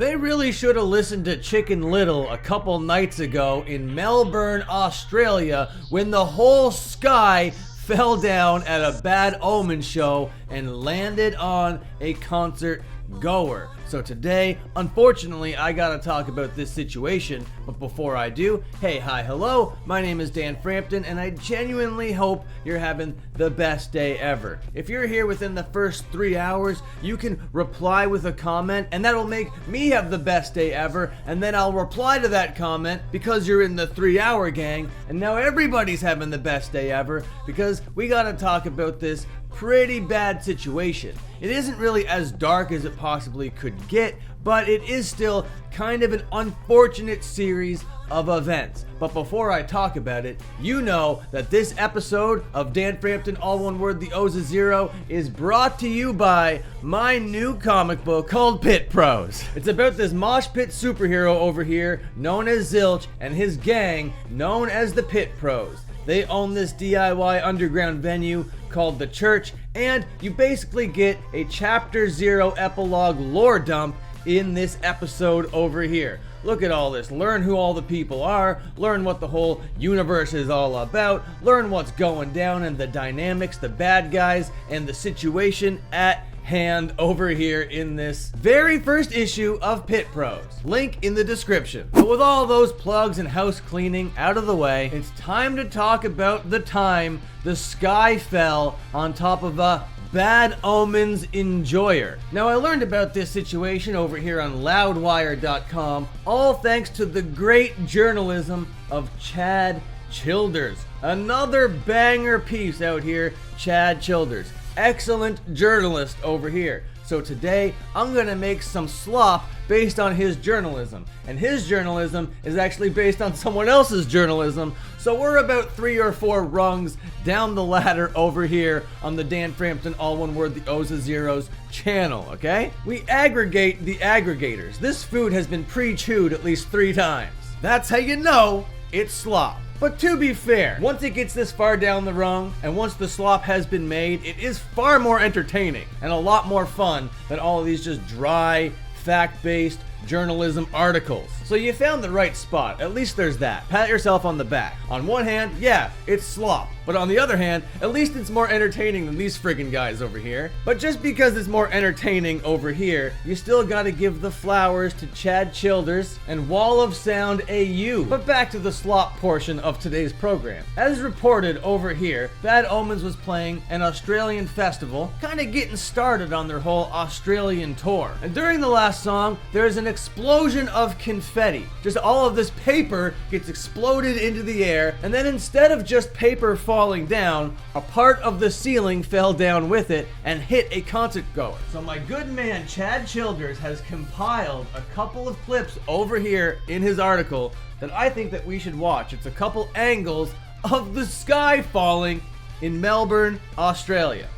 They really should have listened to Chicken Little a couple nights ago in Melbourne, Australia, when the whole sky fell down at a Bad Omens show and landed on a concert goer. So today, unfortunately, I gotta talk about this situation, but before I do, hey, hi, hello, my name is Dan Frampton, and I genuinely hope you're having the best day ever. If you're here within the first 3 hours, you can reply with a comment, and that'll make me have the best day ever, and then I'll reply to that comment because you're in the 3-hour gang, and now everybody's having the best day ever because we gotta talk about this pretty bad situation. It isn't really as dark as it possibly could get, but it is still kind of an unfortunate series of events. But before I talk about it, you know that this episode of Dan Frampton, all one word, the O's a zero, is brought to you by my new comic book called Pit Pros. It's about this mosh pit superhero over here known as Zilch and his gang known as the Pit Pros. They own this DIY underground venue called The Church, and you basically get a Chapter 0 epilogue lore dump in this episode over here. Look at all this. Learn who all the people are, learn what the whole universe is all about, learn what's going down and the dynamics, the bad guys, and the situation at hand over here in this very first issue of Pit Pros. Link in the description. But with all those plugs and house cleaning out of the way, it's time to talk about the time the sky fell on top of a Bad Omens enjoyer. Now, I learned about this situation over here on loudwire.com, all thanks to the great journalism of Chad Childers. Another banger piece out here, Chad Childers. Excellent journalist over here. So today, I'm gonna make some slop based on his journalism. And his journalism is actually based on someone else's journalism. So we're about 3 or 4 rungs down the ladder over here on the Dan Frampton, all one word, the O's a Zeros channel, okay? We aggregate the aggregators. This food has been pre-chewed at least 3 times. That's how you know it's slop. But to be fair, once it gets this far down the rung, and once the slop has been made, it is far more entertaining and a lot more fun than all of these just dry, fact-based journalism articles. So you found the right spot. At least there's that. Pat yourself on the back. On one hand, yeah, it's slop. But on the other hand, at least it's more entertaining than these friggin' guys over here. But just because it's more entertaining over here, you still gotta give the flowers to Chad Childers and Wall of Sound AU. But back to the slop portion of today's program. As reported over here, Bad Omens was playing an Australian festival, kinda getting started on their whole Australian tour. And during the last song, there's an explosion of confetti. Just all of this paper gets exploded into the air, and then instead of just paper falling down, a part of the ceiling fell down with it and hit a concert goer. So my good man Chad Childers has compiled a couple of clips over here in his article that I think that we should watch. It's a couple angles of the sky falling in Melbourne, Australia.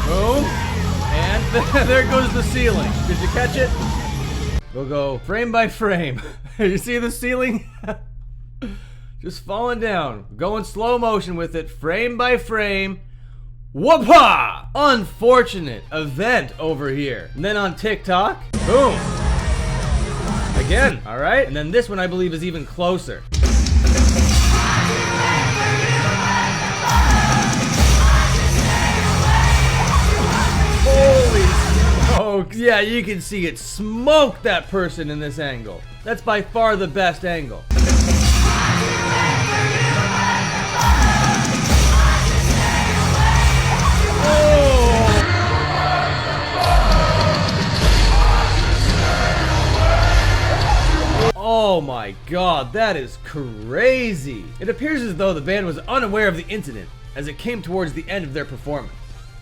Boom. And there goes the ceiling. Did you catch it? We'll go frame by frame. You see the ceiling? Just falling down. Going slow motion with it, frame by frame. Whoop-ha! Unfortunate event over here. And then on TikTok, boom. Again, alright? And then this one I believe is even closer. Oh, yeah, you can see it smoke that person in this angle. That's by far the best angle. Oh my god, that is crazy. It appears as though the band was unaware of the incident as it came towards the end of their performance.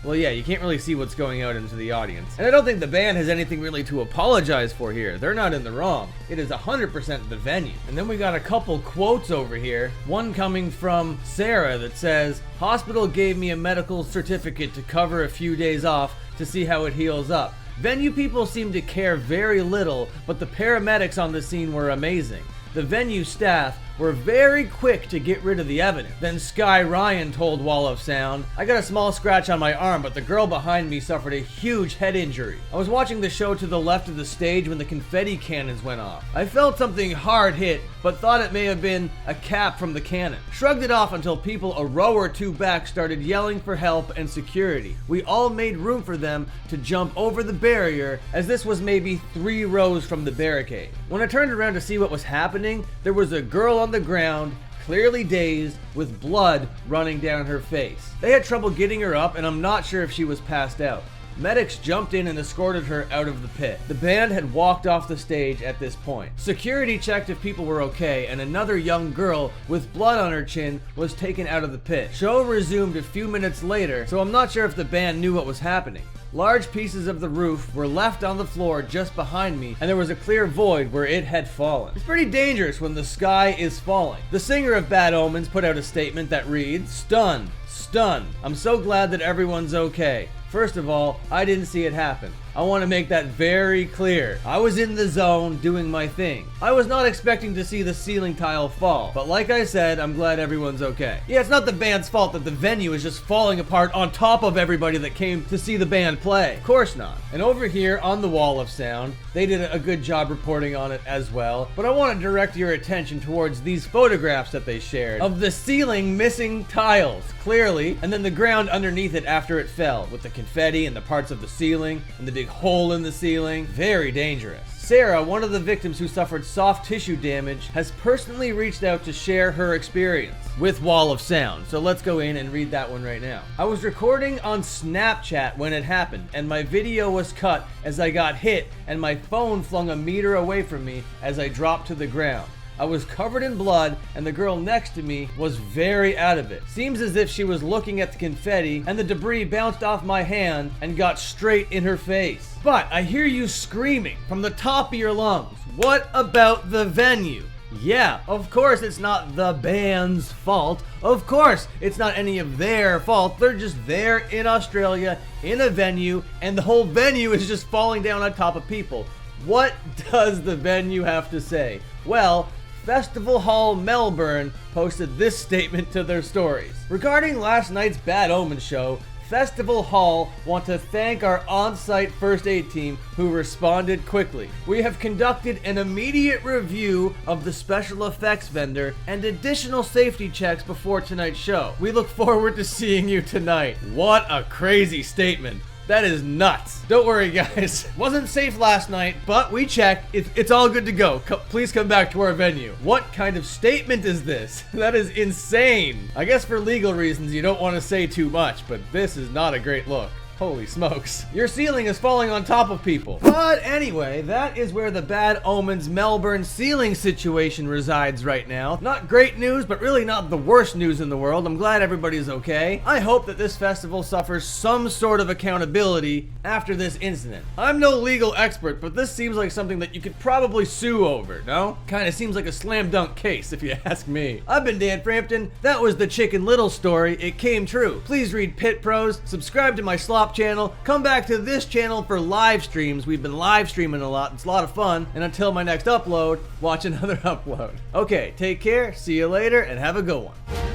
Well, yeah, you can't really see what's going out into the audience. And I don't think the band has anything really to apologize for here. They're not in the wrong. It is 100% the venue. And then we got a couple quotes over here. One coming from Sarah that says, "Hospital gave me a medical certificate to cover a few days off to see how it heals up. Venue people seem to care very little, but the paramedics on the scene were amazing. The venue staff were very quick to get rid of the evidence. Then Sky Ryan told Wall of Sound, "I got a small scratch on my arm, but the girl behind me suffered a huge head injury. I was watching the show to the left of the stage when the confetti cannons went off. I felt something hard hit, but thought it may have been a cap from the cannon. Shrugged it off until people a row or two back started yelling for help and security. We all made room for them to jump over the barrier, as this was maybe 3 rows from the barricade. When I turned around to see what was happening, there was a girl on the ground, clearly dazed, with blood running down her face. They had trouble getting her up, and I'm not sure if she was passed out. Medics jumped in and escorted her out of the pit. The band had walked off the stage at this point. Security checked if people were okay, and another young girl with blood on her chin was taken out of the pit. Show resumed a few minutes later, so I'm not sure if the band knew what was happening. Large pieces of the roof were left on the floor just behind me, and there was a clear void where it had fallen. It's pretty dangerous when the sky is falling." The singer of Bad Omens put out a statement that reads, "Stunned. Stunned. I'm so glad that everyone's okay. First of all, I didn't see it happen. I want to make that very clear. I was in the zone doing my thing. I was not expecting to see the ceiling tile fall, but like I said, I'm glad everyone's okay." Yeah, it's not the band's fault that the venue is just falling apart on top of everybody that came to see the band play. Of course not. And over here on the Wall of Sound, they did a good job reporting on it as well, but I want to direct your attention towards these photographs that they shared of the ceiling missing tiles, clearly, and then the ground underneath it after it fell, with the confetti and the parts of the ceiling and the big hole in the ceiling. Very dangerous. Sarah, one of the victims who suffered soft tissue damage, has personally reached out to share her experience with Wall of Sound. So let's go in and read that one right now. "I was recording on Snapchat when it happened, and my video was cut as I got hit and my phone flung a meter away from me as I dropped to the ground. I was covered in blood, and the girl next to me was very out of it. Seems as if she was looking at the confetti, and the debris bounced off my hand and got straight in her face. But I hear you screaming from the top of your lungs. What about the venue? Yeah, of course it's not the band's fault. Of course it's not any of their fault. They're just there in Australia, in a venue, and the whole venue is just falling down on top of people. What does the venue have to say? Well, Festival Hall Melbourne posted this statement to their stories. "Regarding last night's Bad Omens show, Festival Hall want to thank our on-site first aid team who responded quickly. We have conducted an immediate review of the special effects vendor and additional safety checks before tonight's show. We look forward to seeing you tonight." What a crazy statement. That is nuts. Don't worry, guys. Wasn't safe last night, but we checked. It's all good to go. Please come back to our venue. What kind of statement is this? That is insane. I guess for legal reasons, you don't want to say too much, but this is not a great look. Holy smokes. Your ceiling is falling on top of people. But anyway, that is where the Bad Omens Melbourne ceiling situation resides right now. Not great news, but really not the worst news in the world. I'm glad everybody's okay. I hope that this festival suffers some sort of accountability after this incident. I'm no legal expert, but this seems like something that you could probably sue over, no? Kinda seems like a slam dunk case, if you ask me. I've been Dan Frampton. That was the Chicken Little story. It came true. Please read Pit Pros, subscribe to my SLOP channel, come back to this channel for live streams. We've been live streaming a lot. It's a lot of fun. And until my next upload, watch another upload. Okay, take care, see you later, and have a good one.